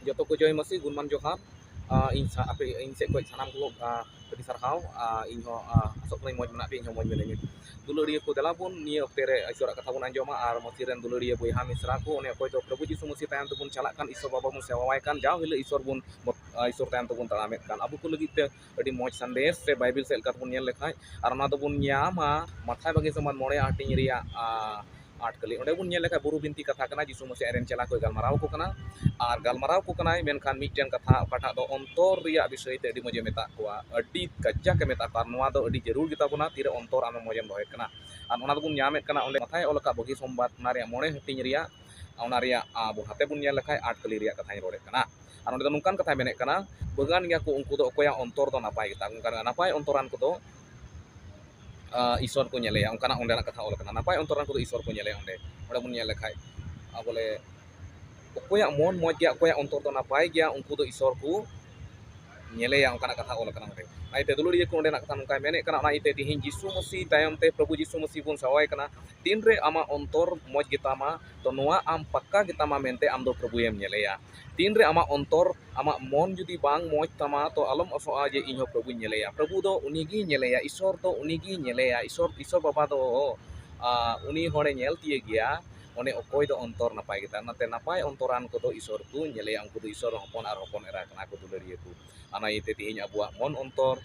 Joto ko joy masi gunman johar इन से कोई सानाम को अभी सारहाव इन हो असok नै मoj menak pi इन हो मoj menengit दुलुरिया को दलाबुन निये okte re isora kata bun anjoma ar masiren दुलुरिया boyha misra ko one okoy to Prabhu Yeshu Masih tayam tebun chalak kan isor baba bun sewawai kan jaw hile isor bun isor tayam tebun talamet kan abu ko lagit te adi moj sandes se bible sel kat bun nyel lekhai ar ona do bun nyama mathai bagi saman more ating riya आठ कली ओंडे बुन nail लेखा बुरु बिनती कथा कना जिसु मसीह एरेन चला को गलमाराव को कना आर गलमाराव को कना मेनखान मिटन कथा पठा दो अंतर रिया विषय ते अडी मजे मेता कोआ अडी कज्जा के मेता पार नोआ दो अडी जरूर गिता बुना तीरे अंतर आमे मजेम दोहे कना आर ओना दो बुन ᱧᱟᱢᱮᱫ कना ओंडे कथाय ओलका बगी सोमबार ना रिया मोणे हटिंग रिया ओना रिया बुन हाते बुन नेल लेखाय आठ कली रिया कथाय रोड़े कना आर ओंडे दो नुकान कथा मेने कना बगान गया को उनको दो ओकोया अंतर दो नापाय गिता उनका नापाय अंतरान को दो ईश्वर को नेले उनका ओंडे कथा ओल कना नापाय अंतरान को ईश्वर को नेले ओंडे ओंडे बुन नेल लेखाय बोले okoya mon moj gya okoya ontor to napai gya unku do isor ku nyele yang kana kata ola kana ore ai te dulu dia ko onde nak kata nungkai mene kana na ite dihin jisu musi tayam te prabu jisu musi pun sawai kana tinre ama ontor moj gitama to noa am pakka gitama mente am do prabu yem nyele ya tinre ama ontor ama mon judi bang moj tama to alam aso aje inho prabu nyele ya prabu do unigi nyele ya isor to unigi nyele ya isor baba do uni hore nyel tie gya one okoy do ontor napai kita nate napai ontoran ko do isor ku nyele ang ku do isor hopon ar hopon era kana ko dulari ku ana ite tihinya abuak mon ontor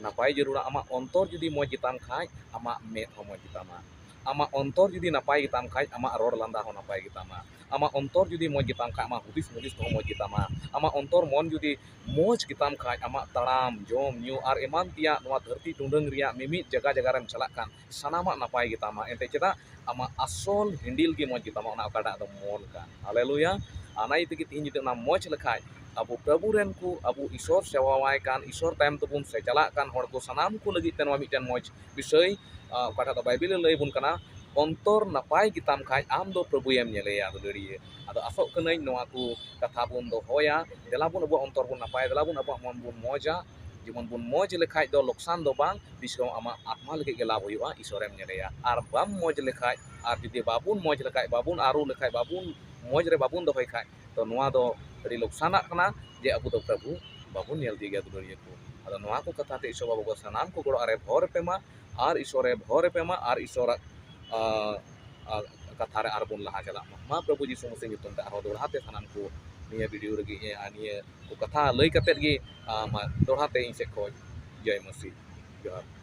napai jerura ama ontor judi mo jitam khai ama met ho mo jitama ama ontor judi napai gitam khai ama ror landa ho napai gitama ama ontor judi mo jitam khai ama hudis hudis ho mo jitama ama ontor mon judi moj gitam khai ama taram jom nyu ar eman tia noa dharti tundang ria mimit jaga-jaga rem chalakkan sanama napai gitama ente ceda ama asol hindil gi moj gitama ona okada do mon kan haleluya ana itu kita hinji na moj lekhai abu prabu ren ku abu isor sewawai kan isor time tebun se chalakkan hor ko sanam ku lagi ten wa miten moj bisoi okada do bible lei bun kana ontor napai gitam khai am do prabu yem nyele ya do dari ado asok kenai no aku kata bun do hoya delabun abu ontor bun napai delabun abu mon bun moja जेमन बुन मौज लेखाय दो लोकसान दो बांग बिसो आमा आत्मा लगे गेला हुआ ईश्वरम नेलेया आर बाम मौज लेखाय आर जुदि बाबुन मौज लेखाय बाबुन आरु लेखाय बाबुन मौज रे बाबुन दोहय खाय तो नोआ दो अडी लोकसाना कना जे अबु दो प्रभु बाबुन नेल दिया दुनिया को अदो नोआ को कथा ते ईश्वर बाबू सनाम को गोड़ अरे भोर पेमा आर ईश्वरे भोर पेमा आर ईश्वर कथा रे आर बुन लहा चला मा प्रभु यीशु मसीह nyutum te arho दोड़हाते सनाम को निया वीडियो रगी निया को कथा लई कतेत गी दोड़हाते इन से खोज जय मसीह जोहार